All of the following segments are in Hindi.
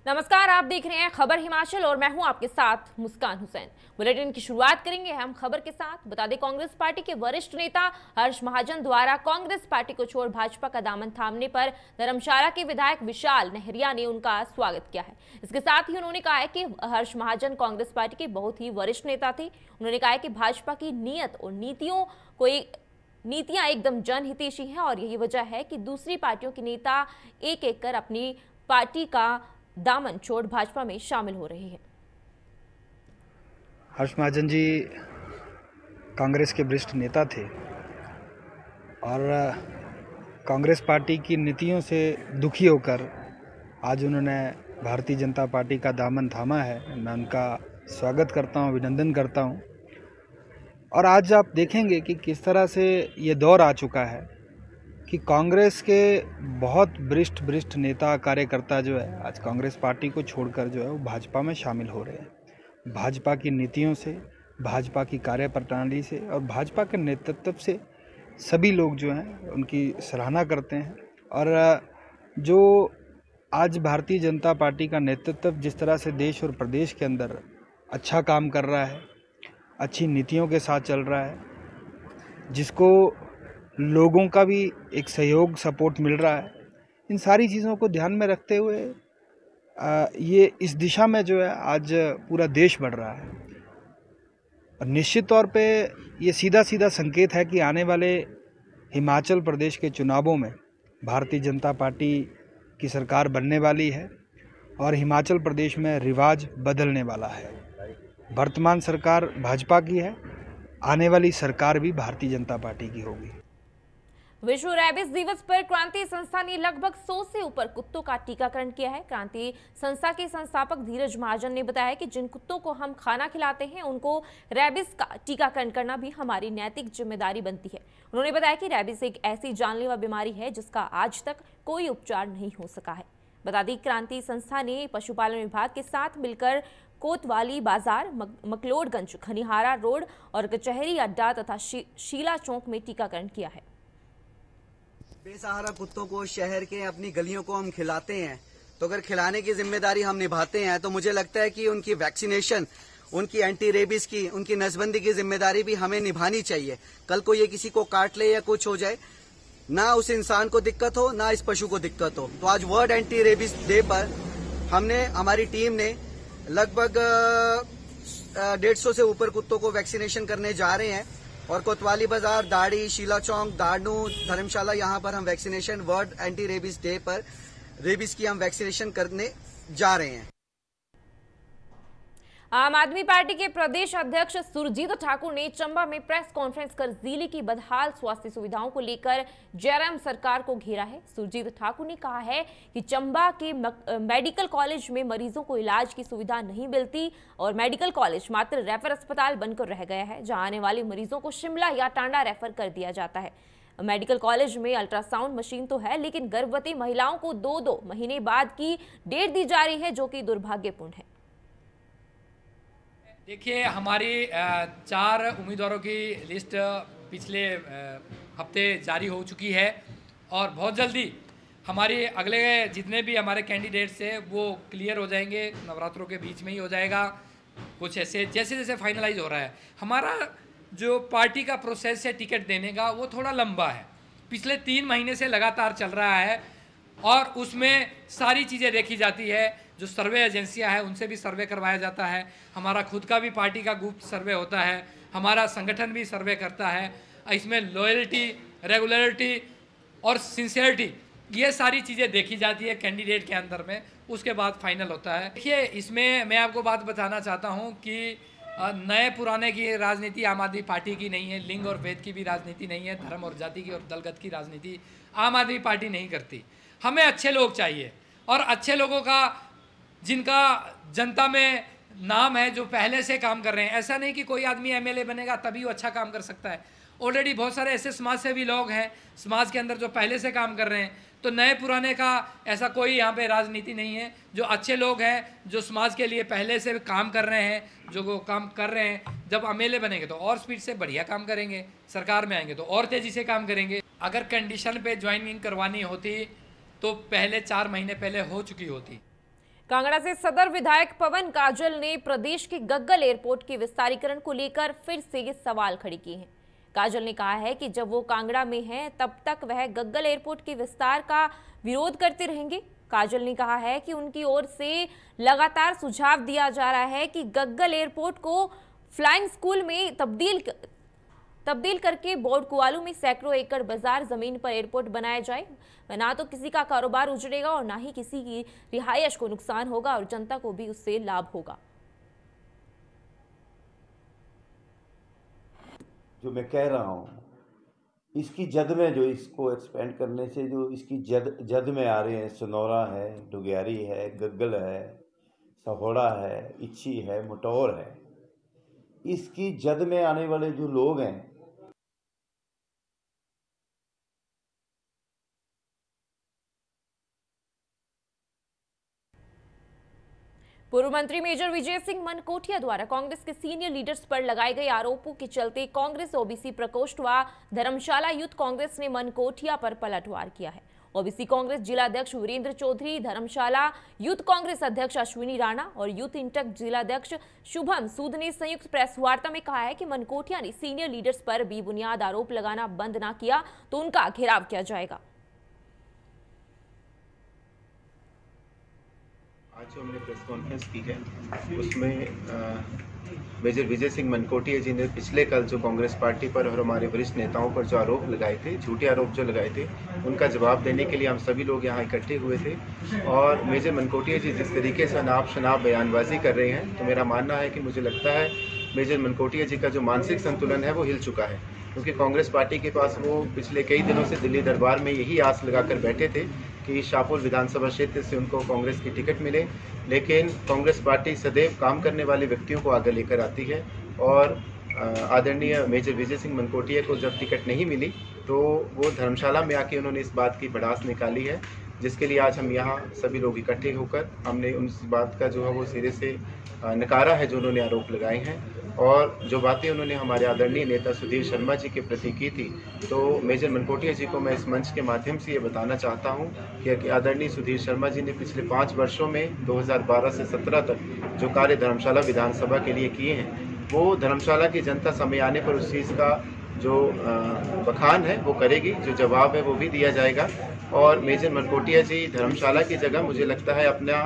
नमस्कार, आप देख रहे हैं खबर हिमाचल और मैं हूं आपके साथ मुस्कान हुसैन। बुलेटिन की शुरुआत करेंगे हम खबर के साथ। बता दें, कांग्रेस पार्टी के वरिष्ठ नेता हर्ष महाजन द्वारा कांग्रेस पार्टी को छोड़ भाजपा का दामन थामने पर धर्मशाला के विधायक विशाल नहरिया ने उनका स्वागत किया है। इसके साथ ही उन्होंने कहा है कि हर्ष महाजन कांग्रेस पार्टी के बहुत ही वरिष्ठ नेता थे। उन्होंने कहा है कि भाजपा की नीयत और नीतियां एकदम जनहितैषी हैं और यही वजह है कि दूसरी पार्टियों के नेता एक एक कर अपनी पार्टी का दामन छोड़ भाजपा में शामिल हो रहे हैं। हर्ष महाजन जी कांग्रेस के वरिष्ठ नेता थे और कांग्रेस पार्टी की नीतियों से दुखी होकर आज उन्होंने भारतीय जनता पार्टी का दामन थामा है। मैं उनका स्वागत करता हूं, अभिनंदन करता हूं। और आज आप देखेंगे कि किस तरह से ये दौर आ चुका है कि कांग्रेस के बहुत वरिष्ठ नेता कार्यकर्ता जो है आज कांग्रेस पार्टी को छोड़कर जो है वो भाजपा में शामिल हो रहे हैं। भाजपा की नीतियों से, भाजपा की कार्यप्रणाली से और भाजपा के नेतृत्व से सभी लोग जो हैं उनकी सराहना करते हैं। और जो आज भारतीय जनता पार्टी का नेतृत्व जिस तरह से देश और प्रदेश के अंदर अच्छा काम कर रहा है, अच्छी नीतियों के साथ चल रहा है, जिसको लोगों का भी एक सहयोग सपोर्ट मिल रहा है, इन सारी चीज़ों को ध्यान में रखते हुए ये इस दिशा में जो है आज पूरा देश बढ़ रहा है। और निश्चित तौर पे ये सीधा संकेत है कि आने वाले हिमाचल प्रदेश के चुनावों में भारतीय जनता पार्टी की सरकार बनने वाली है और हिमाचल प्रदेश में रिवाज बदलने वाला है। वर्तमान सरकार भाजपा की है, आने वाली सरकार भी भारतीय जनता पार्टी की होगी। विश्व रेबीज दिवस पर क्रांति संस्था ने लगभग 100 से ऊपर कुत्तों का टीकाकरण किया है। क्रांति संस्था के संस्थापक धीरज महाजन ने बताया कि जिन कुत्तों को हम खाना खिलाते हैं उनको रेबीज का टीकाकरण करना भी हमारी नैतिक जिम्मेदारी बनती है। उन्होंने बताया कि रेबीज एक ऐसी जानलेवा बीमारी है जिसका आज तक कोई उपचार नहीं हो सका है। बता दें, क्रांति संस्था ने पशुपालन विभाग के साथ मिलकर कोतवाली बाजार, मकलोडगंज, खनिहारा रोड और कचहरी अड्डा तथा शीला चौक में टीकाकरण किया है। बेसहारा कुत्तों को शहर के अपनी गलियों को हम खिलाते हैं, तो अगर खिलाने की जिम्मेदारी हम निभाते हैं तो मुझे लगता है कि उनकी वैक्सीनेशन, उनकी एंटी रेबीज की, उनकी नसबंदी की जिम्मेदारी भी हमें निभानी चाहिए। कल को ये किसी को काट ले या कुछ हो जाए, ना उस इंसान को दिक्कत हो ना इस पशु को दिक्कत हो। तो आज वर्ल्ड एंटी रेबीज डे पर हमारी टीम ने लगभग 150 से ऊपर कुत्तों को वैक्सीनेशन करने जा रहे हैं और कोतवाली बाजार, दाड़ी, शीला चौक, दाड़ू, धर्मशाला, यहाँ पर हम vaccination world anti rabies day पर रेबीज की हम वैक्सीनेशन करने जा रहे हैं। आम आदमी पार्टी के प्रदेश अध्यक्ष सुरजीत ठाकुर ने चंबा में प्रेस कॉन्फ्रेंस कर जिले की बदहाल स्वास्थ्य सुविधाओं को लेकर जयराम सरकार को घेरा है। सुरजीत ठाकुर ने कहा है कि चंबा के मेडिकल कॉलेज में मरीजों को इलाज की सुविधा नहीं मिलती और मेडिकल कॉलेज मात्र रेफर अस्पताल बनकर रह गया है, जहां आने वाले मरीजों को शिमला या टांडा रेफर कर दिया जाता है। मेडिकल कॉलेज में अल्ट्रासाउंड मशीन तो है, लेकिन गर्भवती महिलाओं को 2-2 महीने बाद की डेट दी जा रही है, जो कि दुर्भाग्यपूर्ण है। देखिए, हमारी 4 उम्मीदवारों की लिस्ट पिछले हफ्ते जारी हो चुकी है और बहुत जल्दी हमारी अगले जितने भी हमारे कैंडिडेट्स हैं वो क्लियर हो जाएंगे। नवरात्रों के बीच में ही हो जाएगा। कुछ ऐसे जैसे फाइनलाइज हो रहा है। हमारा जो पार्टी का प्रोसेस है टिकट देने का, वो थोड़ा लंबा है। पिछले 3 महीने से लगातार चल रहा है और उसमें सारी चीज़ें देखी जाती है। जो सर्वे एजेंसियां हैं उनसे भी सर्वे करवाया जाता है। हमारा खुद का भी पार्टी का गुप्त सर्वे होता है। हमारा संगठन भी सर्वे करता है। इसमें लॉयल्टी, रेगुलरिटी और सिंसियरिटी, ये सारी चीज़ें देखी जाती है कैंडिडेट के अंदर में। उसके बाद फाइनल होता है। देखिए, इसमें मैं आपको बात बताना चाहता हूँ कि नए पुराने की राजनीति आम आदमी पार्टी की नहीं है। लिंग और भेद की भी राजनीति नहीं है। धर्म और जाति की और दलगत की राजनीति आम आदमी पार्टी नहीं करती। हमें अच्छे लोग चाहिए और अच्छे लोगों का, जिनका जनता में नाम है, जो पहले से काम कर रहे हैं। ऐसा नहीं कि कोई आदमी एमएलए बनेगा तभी वो अच्छा काम कर सकता है। ऑलरेडी बहुत सारे ऐसे समाज से भी लोग हैं समाज के अंदर जो पहले से काम कर रहे हैं। तो नए पुराने का ऐसा कोई यहाँ पे राजनीति नहीं है। जो अच्छे लोग हैं, जो समाज के लिए पहले से काम कर रहे हैं, जो वो काम कर रहे हैं, जब एमएलए बनेंगे तो और स्पीड से बढ़िया काम करेंगे। सरकार में आएंगे तो और तेज़ी से काम करेंगे। अगर कंडीशन पे ज्वाइनिंग करवानी होती तो पहले 4 महीने पहले हो चुकी होती। कांगड़ा से सदर विधायक पवन काजल ने प्रदेश के गग्गल एयरपोर्ट के विस्तारीकरण को लेकर फिर से ये सवाल खड़े किए हैं। काजल ने कहा है कि जब वो कांगड़ा में हैं तब तक वह गग्गल एयरपोर्ट के विस्तार का विरोध करते रहेंगे। काजल ने कहा है कि उनकी ओर से लगातार सुझाव दिया जा रहा है कि गग्गल एयरपोर्ट को फ्लाइंग स्कूल में तब्दील करके बोर्ड कुआलू में सैकड़ों एकड़ बाजार जमीन पर एयरपोर्ट बनाया जाए। ना तो किसी का कारोबार उजड़ेगा और ना ही किसी की रिहायश को नुकसान होगा और जनता को भी उससे लाभ होगा। जो मैं कह रहा हूँ, इसकी जद में जो इसको एक्सपेंड करने से जो इसकी जद में आ रहे हैं, सनौरा है, डुग्यारी है, गग्गल है, सहोड़ा है, इच्छी है, मटौर है, इसकी जद में आने वाले जो लोग हैं, पूर्व मंत्री मेजर विजय सिंह मनकोटिया द्वारा कांग्रेस के सीनियर लीडर्स पर लगाए गए आरोपों के चलते कांग्रेस ओबीसी प्रकोष्ठ व धर्मशाला यूथ कांग्रेस ने मनकोटिया पर पलटवार किया है। ओबीसी कांग्रेस जिलाध्यक्ष वीरेंद्र चौधरी, धर्मशाला यूथ कांग्रेस अध्यक्ष अश्विनी राणा और यूथ इंटक जिलाध्यक्ष शुभम सूद ने संयुक्त प्रेस वार्ता में कहा है कि मनकोटिया ने सीनियर लीडर्स पर बेबुनियाद आरोप लगाना बंद न किया तो उनका घेराव किया जाएगा। आज जो हमने प्रेस कॉन्फ्रेंस की है उसमें मेजर विजय सिंह मनकोटिया जी ने पिछले कल जो कांग्रेस पार्टी पर और हमारे वरिष्ठ नेताओं पर जो आरोप लगाए थे, झूठे आरोप जो लगाए थे, उनका जवाब देने के लिए हम सभी लोग यहाँ इकट्ठे हुए थे। और मेजर मनकोटिया जी जिस तरीके से अनाप शनाप बयानबाजी कर रहे हैं, तो मेरा मानना है कि मुझे लगता है मेजर मनकोटिया जी का जो मानसिक संतुलन है वो हिल चुका है, क्योंकि कांग्रेस पार्टी के पास वो पिछले कई दिनों से दिल्ली दरबार में यही आस लगाकर बैठे थे कि शाहपुर विधानसभा क्षेत्र से उनको कांग्रेस की टिकट मिले, लेकिन कांग्रेस पार्टी सदैव काम करने वाले व्यक्तियों को आगे लेकर आती है। और आदरणीय मेजर विजय सिंह मनकोटिया को जब टिकट नहीं मिली तो वो धर्मशाला में आके उन्होंने इस बात की भड़ास निकाली है, जिसके लिए आज हम यहाँ सभी लोग इकट्ठे होकर हमने उस बात का जो है वो सिरे से नकारा है जो उन्होंने आरोप लगाए हैं। और जो बातें उन्होंने हमारे आदरणीय नेता सुधीर शर्मा जी के प्रति की थी, तो मेजर मनकोटिया जी को मैं इस मंच के माध्यम से ये बताना चाहता हूँ कि आदरणीय सुधीर शर्मा जी ने पिछले 5 वर्षों में 2012 से 17 तक जो कार्य धर्मशाला विधानसभा के लिए किए हैं, वो धर्मशाला की जनता समय आने पर उस चीज़ का जो बखान है वो करेगी, जो जवाब है वो भी दिया जाएगा। और मेजर मनकोटिया जी धर्मशाला की जगह मुझे लगता है अपना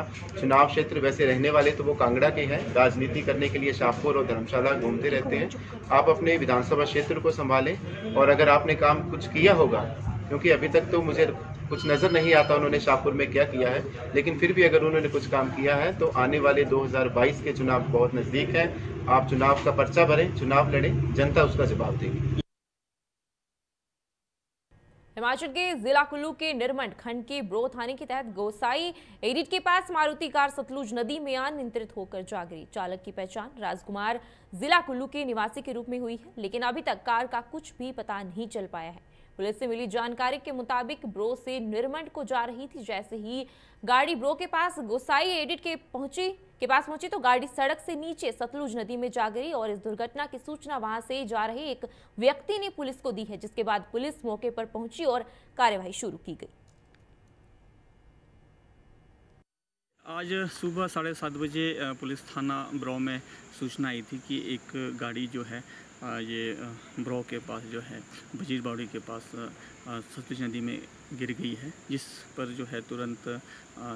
चुनाव क्षेत्र, वैसे रहने वाले तो वो कांगड़ा के हैं, राजनीति करने के लिए शाहपुर और धर्मशाला घूमते रहते हैं। आप अपने विधानसभा क्षेत्र को संभालें और अगर आपने काम कुछ किया होगा, क्योंकि अभी तक तो मुझे कुछ नज़र नहीं आता उन्होंने शाहपुर में क्या किया है, लेकिन फिर भी अगर उन्होंने कुछ काम किया है तो आने वाले 2022 के चुनाव बहुत नज़दीक हैं। आप चुनाव का पर्चा भरें, चुनाव लड़ें, जनता उसका जवाब देगी। हिमाचल के जिला कुल्लू के निरमंड खंड के ब्रो थाने के तहत गोसाई एडिट के पास मारुति कार सतलुज नदी में अनियंत्रित होकर जा गिरी। चालक की पहचान राजकुमार जिला कुल्लू के निवासी के रूप में हुई है, लेकिन अभी तक कार का कुछ भी पता नहीं चल पाया है। पुलिस से मिली जानकारी के मुताबिक ब्रो से निरमंड को जा रही थी। जैसे ही गाड़ी ब्रो के पास गोसाई एडिट के पास पहुंची तो गाड़ी सड़क से नीचे सतलुज नदी में जा गिरी और इस दुर्घटना की सूचना वहां से जा रहे एक व्यक्ति ने पुलिस को दी है, जिसके बाद पुलिस मौके पर पहुंची और कार्यवाही शुरू की गई। आज सुबह 7:30 बजे पुलिस थाना ब्रो में सूचना आई थी कि एक गाड़ी जो है ये ब्रो के पास जो है बजीरबाड़ी के पास सतलुज नदी में गिर गई है, जिस पर जो है तुरंत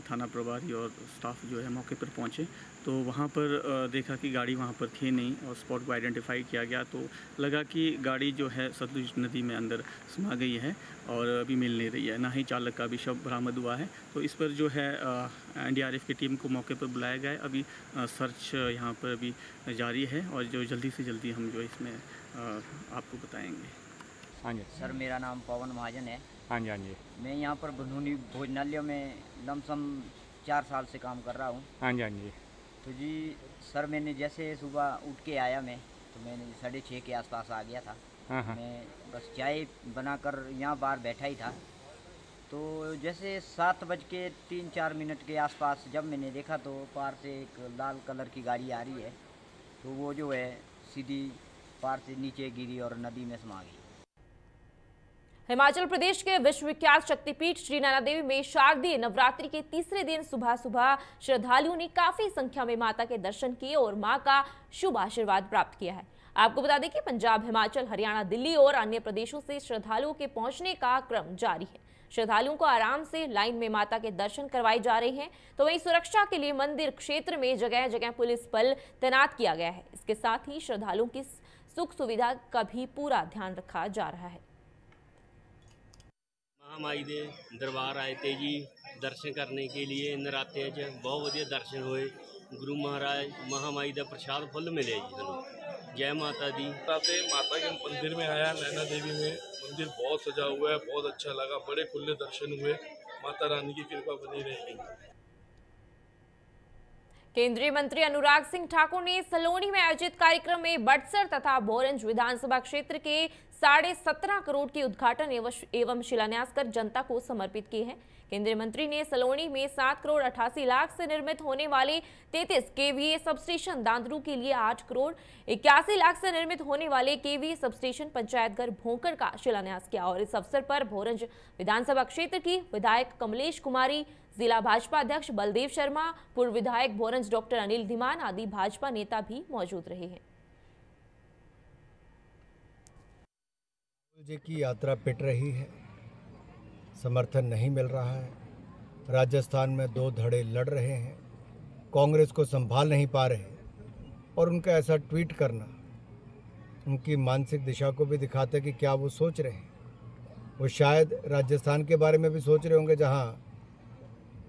थाना प्रभारी और स्टाफ जो है मौके पर पहुंचे तो वहां पर देखा कि गाड़ी वहां पर थी नहीं और स्पॉट को आइडेंटिफाई किया गया तो लगा कि गाड़ी जो है सतलुज नदी में अंदर समा गई है और अभी मिल नहीं रही है, ना ही चालक का भी शव बरामद हुआ है। तो इस पर जो है एनडीआरएफ की टीम को मौके पर बुलाया गया है। अभी सर्च यहाँ पर अभी जारी है और जो जल्दी से जल्दी हम जो इसमें आपको बताएंगे। हाँ जी सर, मेरा नाम पवन महाजन है। हाँ जी हाँ जी मैं यहाँ पर बंधूनी भोजनालय में लमसम 4 साल से काम कर रहा हूँ। हाँ जी हाँ जी तो जी सर, मैंने जैसे सुबह उठ के आया मैं तो मैंने 6:30 के आसपास आ गया था। हाँ। मैं बस चाय बनाकर यहाँ बाहर बैठा ही था, तो जैसे 7:03-4 के आसपास जब मैंने देखा तो पार से एक लाल कलर की गाड़ी आ रही है, तो वो जो है सीधी पार से नीचे गिरी और नदी में समा गई। हिमाचल प्रदेश के विश्वविख्यात शक्तिपीठ श्री नैना देवी में शारदीय नवरात्रि के तीसरे दिन सुबह सुबह श्रद्धालुओं ने काफी संख्या में माता के दर्शन किए और मां का शुभ आशीर्वाद प्राप्त किया है। आपको बता दें कि पंजाब, हिमाचल, हरियाणा, दिल्ली और अन्य प्रदेशों से श्रद्धालुओं के पहुंचने का क्रम जारी है। श्रद्धालुओं को आराम से लाइन में माता के दर्शन करवाए जा रहे हैं। तो वहीं सुरक्षा के लिए मंदिर क्षेत्र में जगह जगह पुलिस बल तैनात किया गया है। इसके साथ ही श्रद्धालुओं की सुख सुविधा का भी पूरा ध्यान रखा जा रहा है। महामाई दे दरबार आए थे जी दर्शन करने के लिए। नराते बहुत वधिया दर्शन हुए। गुरु महाराज महामाई का प्रसाद फुल मिले जी सनू। जय माता दी। माता के मंदिर में आया, नैना देवी में मंदिर बहुत सजा हुआ है, बहुत अच्छा लगा, बड़े खुले दर्शन हुए। माता रानी की कृपा बनी रहेगी। केंद्रीय मंत्री अनुराग सिंह ठाकुर ने सलोनी में आयोजित कार्यक्रम में बड़सर तथा भोरंज विधानसभा क्षेत्र के 17.5 करोड़ के उद्घाटन एवं शिलान्यास कर जनता को समर्पित किए हैं। केंद्रीय मंत्री ने सलोनी में 7 करोड़ 88 लाख से निर्मित होने वाले 33 केवीए सबस्टेशन, दांदरू के लिए 8 करोड़ 81 लाख से निर्मित होने वाले केवीए सबस्टेशन पंचायतघर भोंकर का शिलान्यास किया। और इस अवसर पर भोरंज विधानसभा क्षेत्र की विधायक कमलेश कुमारी, जिला भाजपा अध्यक्ष बलदेव शर्मा, पूर्व विधायक भोरंज डॉक्टर अनिल धीमान आदि भाजपा नेता भी मौजूद रहे हैं। जी की यात्रा पिट रही है, समर्थन नहीं मिल रहा है। राजस्थान में 2 धड़े लड़ रहे हैं, कांग्रेस को संभाल नहीं पा रहे। और उनका ऐसा ट्वीट करना उनकी मानसिक दिशा को भी दिखाता है कि क्या वो सोच रहे हैं। वो शायद राजस्थान के बारे में भी सोच रहे होंगे, जहां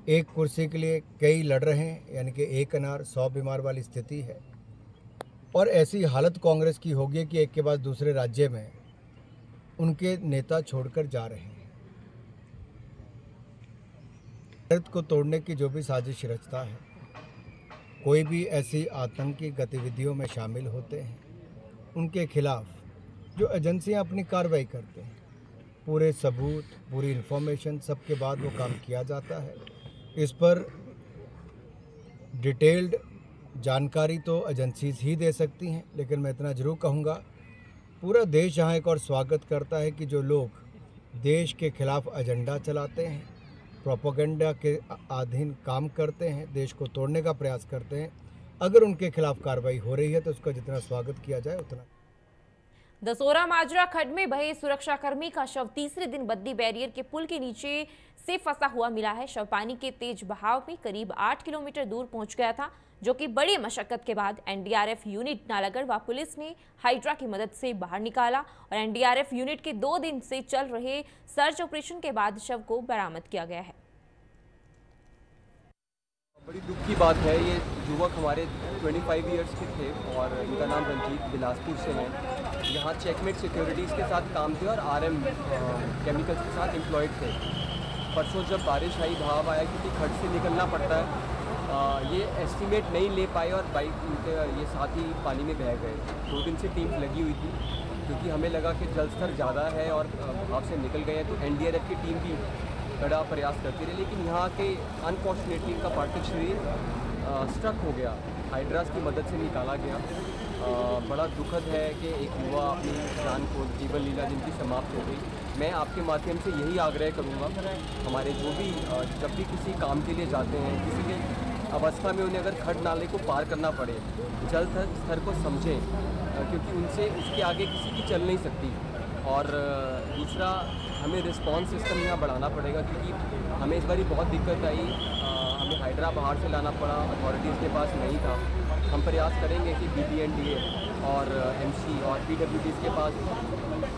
एक कुर्सी के लिए कई लड़ रहे हैं, यानी कि एक अनार 100 बीमार वाली स्थिति है। और ऐसी हालत कांग्रेस की होगी कि एक के बाद दूसरे राज्य में उनके नेता छोड़कर जा रहे हैं। भारत को तोड़ने की जो भी साजिश रचता है, कोई भी ऐसी आतंकी गतिविधियों में शामिल होते हैं, उनके खिलाफ जो एजेंसियां अपनी कार्रवाई करते हैं, पूरे सबूत, पूरी इन्फॉर्मेशन सबके बाद वो काम किया जाता है। इस पर डिटेल्ड जानकारी तो एजेंसीज ही दे सकती हैं, लेकिन मैं इतना ज़रूर कहूँगा, पूरा देश यहाँ एक और स्वागत करता है कि जो लोग देश के खिलाफ एजेंडा चलाते हैं, प्रोपेगेंडा के अधीन काम करते हैं, देश को तोड़ने का प्रयास करते हैं, अगर उनके खिलाफ कार्रवाई हो रही है तो उसका जितना स्वागत किया जाए उतना। दसोरा माजरा खड्ड में बहे सुरक्षाकर्मी का शव तीसरे दिन बद्दी बैरियर के पुल के नीचे से फंसा हुआ मिला है। शव पानी के तेज बहाव में करीब 8 किलोमीटर दूर पहुंच गया था, जो कि बड़ी मशक्कत के बाद एनडीआरएफ यूनिट नालागढ़ व पुलिस ने हाइड्रा की मदद से बाहर निकाला। और एनडीआरएफ यूनिट के 2 दिन से चल रहे सर्च ऑपरेशन के बाद शव को बरामद किया गया है। बड़ी दुख की बात है, ये युवक हमारे 25 इयर्स के थे और इनका नाम रंजीत बिलासपुर से है। यहाँ चेकमेट सिक्योरिटीज़ के साथ काम थे और आरएम केमिकल्स के साथ एम्प्लॉयड थे। परसों जब बारिश आई, भाव आया क्योंकि खड्ड से निकलना पड़ता है, ये एस्टीमेट नहीं ले पाए और बाइक उनके ये साथ ही पानी में बह गए। 2 दिन से टीम लगी हुई थी, क्योंकि हमें लगा कि जल स्तर ज़्यादा है और भाव से निकल गए हैं, तो एनडीआरएफ की टीम भी बड़ा प्रयास करती रही। लेकिन यहाँ के अनफॉर्चुनेटली इनका पार्थिव शरीर स्ट्रक हो गया, हाइड्रास की मदद से निकाला गया। बड़ा दुखद है कि एक युवा अपनी जान को, जीवन लीला जिनकी समाप्त हो गई। मैं आपके माध्यम से यही आग्रह करूँगा, हमारे जो भी जब भी किसी काम के लिए जाते हैं, किसी भी अवस्था में उन्हें अगर खड्ड नाले को पार करना पड़े, जल स्तर को समझें, क्योंकि उनसे उसके आगे किसी की चल नहीं सकती। और दूसरा, हमें रिस्पॉन्स सिस्टम यहाँ बढ़ाना पड़ेगा, क्योंकि हमें इस बार बहुत दिक्कत आई। हमें हाइड्रा बाहर से लाना पड़ा, अथॉरिटीज़ के पास नहीं था। हम प्रयास करेंगे कि BBNDA और MC और PWDs के पास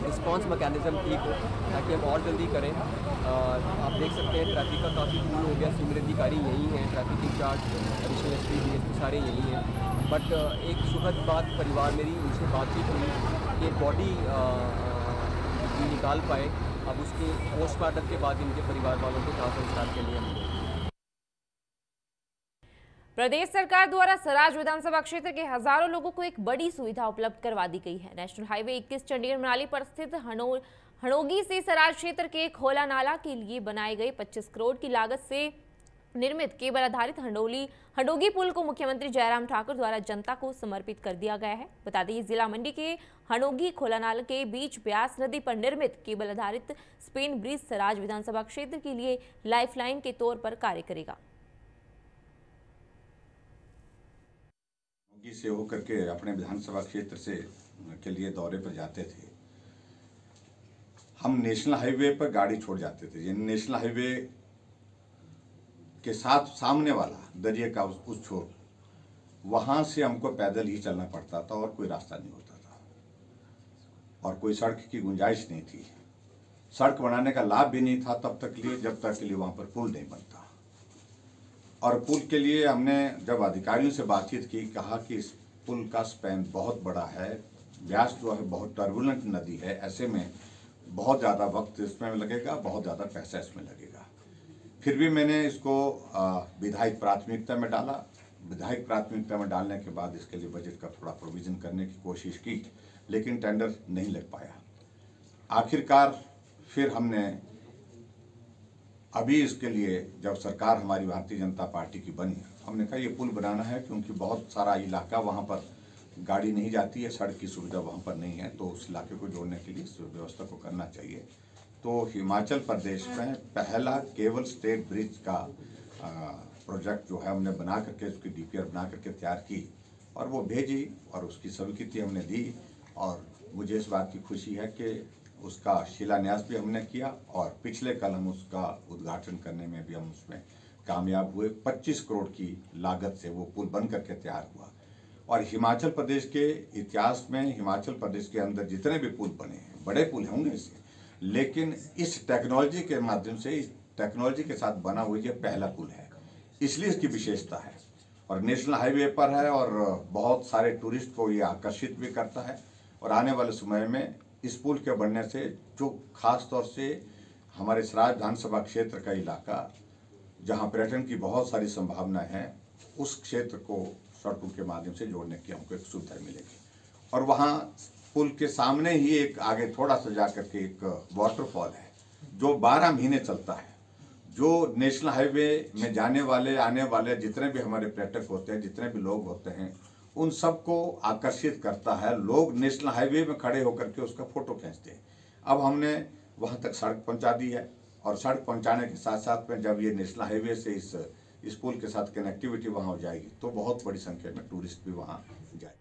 रिस्पॉन्स मैकेनिज़्म ठीक हो, ताकि हम और जल्दी करें। आप देख सकते हैं ट्रैफिक का काफ़ी फूल हो गया, सीनियर अधिकारी यहीं हैं, traffic incharge, additional SP, DSP सारे यहीं हैं। बट एक सुखद बात, परिवार मेरी उनसे बातचीत हुई कि बॉडी निकाल पाए। अब उसके पोस्टमार्टम के बाद इनके परिवार वालों को दाह संस्कार के लिए प्रदेश सरकार द्वारा सराज विधानसभा क्षेत्र के हजारों लोगों को एक बड़ी सुविधा उपलब्ध करवा दी गई है। नेशनल हाईवे 21 चंडीगढ़ मनाली पर स्थित हणोगी से सराज क्षेत्र के खोला नाला के लिए बनाए गए 25 करोड़ की लागत से निर्मित केबल आधारित हंडोगी पुल को मुख्यमंत्री जयराम ठाकुर द्वारा जनता को समर्पित कर दिया गया है। बता दें जिला मंडी के हंडोगी खोलानाल के बीच ब्यास नदी पर निर्मित केबल आधारित स्पेन ब्रिज सराज विधानसभा क्षेत्र के लिए लाइफलाइन के तौर पर कार्य करेगा। से होकर के अपने विधानसभा क्षेत्र से के लिए दौरे पर जाते थे। हम नेशनल हाईवे पर गाड़ी छोड़ जाते थे। नेशनल हाईवे के साथ सामने वाला दरिया का उस छोर, वहां से हमको पैदल ही चलना पड़ता था और कोई रास्ता नहीं होता था और कोई सड़क की गुंजाइश नहीं थी। सड़क बनाने का लाभ भी नहीं था तब तक लिए जब तक के लिए वहां पर पुल नहीं बनता। और पुल के लिए हमने जब अधिकारियों से बातचीत की, कहा कि इस पुल का स्पैन बहुत बड़ा है, ब्यास जो है बहुत टर्बुलेंट नदी है, ऐसे में बहुत ज़्यादा वक्त इसमें लगेगा, बहुत ज़्यादा पैसा इसमें लगेगा। फिर भी मैंने इसको विधायक प्राथमिकता में डाला। विधायक प्राथमिकता में डालने के बाद इसके लिए बजट का थोड़ा प्रोविज़न करने की कोशिश की, लेकिन टेंडर नहीं लग पाया। आखिरकार फिर हमने अभी इसके लिए जब सरकार हमारी भारतीय जनता पार्टी की बनी, हमने कहा ये पुल बनाना है क्योंकि बहुत सारा इलाका वहाँ पर गाड़ी नहीं जाती है, सड़क की सुविधा वहाँ पर नहीं है, तो उस इलाके को जोड़ने के लिए इस व्यवस्था को करना चाहिए। तो हिमाचल प्रदेश में पहला केबल स्टेट ब्रिज का प्रोजेक्ट जो है हमने बना करके उसकी डीपीआर बना करके तैयार की और वो भेजी और उसकी स्वीकृति हमने दी। और मुझे इस बात की खुशी है कि उसका शिलान्यास भी हमने किया और पिछले कल हम उसका उद्घाटन करने में भी हम उसमें कामयाब हुए। 25 करोड़ की लागत से वो पुल बन करके तैयार हुआ। और हिमाचल प्रदेश के इतिहास में हिमाचल प्रदेश के अंदर जितने भी पुल बने हैं, बड़े पुल होंगे इससे, लेकिन इस टेक्नोलॉजी के माध्यम से, इस टेक्नोलॉजी के साथ बना हुआ ये पहला पुल है, इसलिए इसकी विशेषता है। और नेशनल हाईवे पर है और बहुत सारे टूरिस्ट को ये आकर्षित भी करता है। और आने वाले समय में इस पुल के बनने से जो खास तौर से हमारे सराज विधानसभा क्षेत्र का इलाका जहाँ पर्यटन की बहुत सारी संभावनाएं हैं, उस क्षेत्र को सड़कों के माध्यम से जोड़ने की हमको एक सुविधा मिलेगी। और वहाँ पुल के सामने ही एक आगे थोड़ा सा जा करके एक वाटरफॉल है जो 12 महीने चलता है, जो नेशनल हाईवे में जाने वाले आने वाले जितने भी हमारे पर्यटक होते हैं, जितने भी लोग होते हैं, उन सबको आकर्षित करता है। लोग नेशनल हाईवे में खड़े होकर के उसका फोटो खींचते हैं। अब हमने वहाँ तक सड़क पहुँचा दी है और सड़क पहुँचाने के साथ साथ में जब ये नेशनल हाईवे से इस पुल के साथ कनेक्टिविटी वहाँ हो जाएगी तो बहुत बड़ी संख्या में टूरिस्ट भी वहाँ जाए।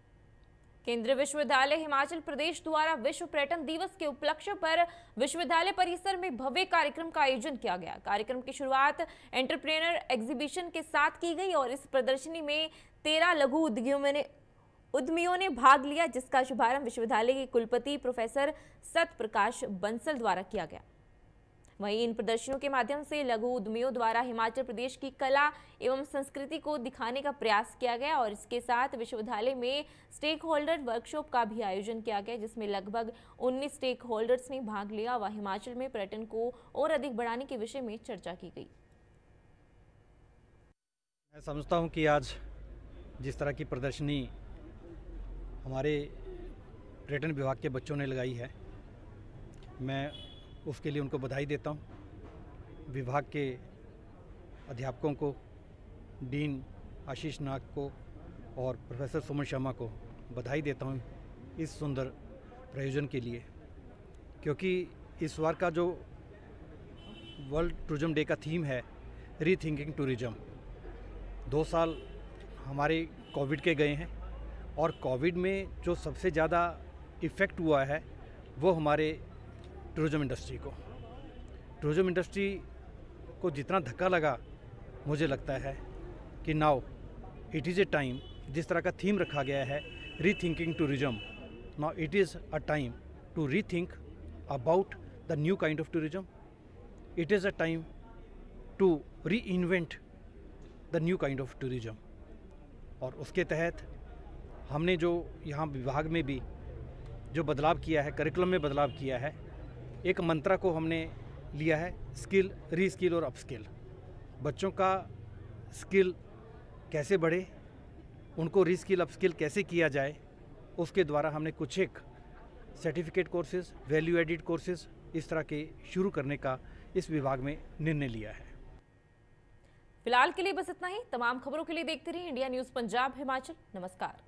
केंद्रीय विश्वविद्यालय हिमाचल प्रदेश द्वारा विश्व पर्यटन दिवस के उपलक्ष्य पर विश्वविद्यालय परिसर में भव्य कार्यक्रम का आयोजन किया गया। कार्यक्रम की शुरुआत एंटरप्रेन्योर एग्जीबिशन के साथ की गई और इस प्रदर्शनी में 13 लघु उद्यमियों ने भाग लिया, जिसका शुभारंभ विश्वविद्यालय के कुलपति प्रोफेसर सतप्रकाश बंसल द्वारा किया गया। वहीं इन प्रदर्शनों के माध्यम से लघु उद्यमियों द्वारा हिमाचल प्रदेश की कला एवं संस्कृति को दिखाने का प्रयास किया गया और इसके साथ विश्वविद्यालय में स्टेक होल्डर वर्कशॉप का भी आयोजन किया गया, जिसमें लगभग 19 स्टेक होल्डर्स ने भाग लिया व हिमाचल में पर्यटन को और अधिक बढ़ाने के विषय में चर्चा की गई। मैं समझता हूँ कि आज जिस तरह की प्रदर्शनी हमारे पर्यटन विभाग के बच्चों ने लगाई है, मैं उसके लिए उनको बधाई देता हूँ। विभाग के अध्यापकों को, डीन आशीष नाग को और प्रोफेसर सुमन शर्मा को बधाई देता हूँ इस सुंदर प्रयोजन के लिए, क्योंकि इस बार का जो वर्ल्ड टूरिज्म डे का थीम है रीथिंकिंग टूरिज्म। 2 साल हमारे कोविड के गए हैं और कोविड में जो सबसे ज़्यादा इफ़ेक्ट हुआ है वो हमारे टूरिज्म इंडस्ट्री को। टूरिज्म इंडस्ट्री को जितना धक्का लगा, मुझे लगता है कि now it is a time, जिस तरह का थीम रखा गया है rethinking tourism, now it is a time to rethink about the new kind of tourism. It is a time to reinvent the new kind of tourism. और उसके तहत हमने जो यहाँ विभाग में भी जो बदलाव किया है, करिकुलम में बदलाव किया है, एक मंत्रा को हमने लिया है स्किल, रीस्किल और अपस्किल। बच्चों का स्किल कैसे बढ़े, उनको रीस्किल अपस्किल कैसे किया जाए, उसके द्वारा हमने कुछ एक certificate courses, value added courses इस तरह के शुरू करने का इस विभाग में निर्णय लिया है। फिलहाल के लिए बस इतना ही। तमाम खबरों के लिए देखते रहिए इंडिया न्यूज पंजाब हिमाचल। नमस्कार।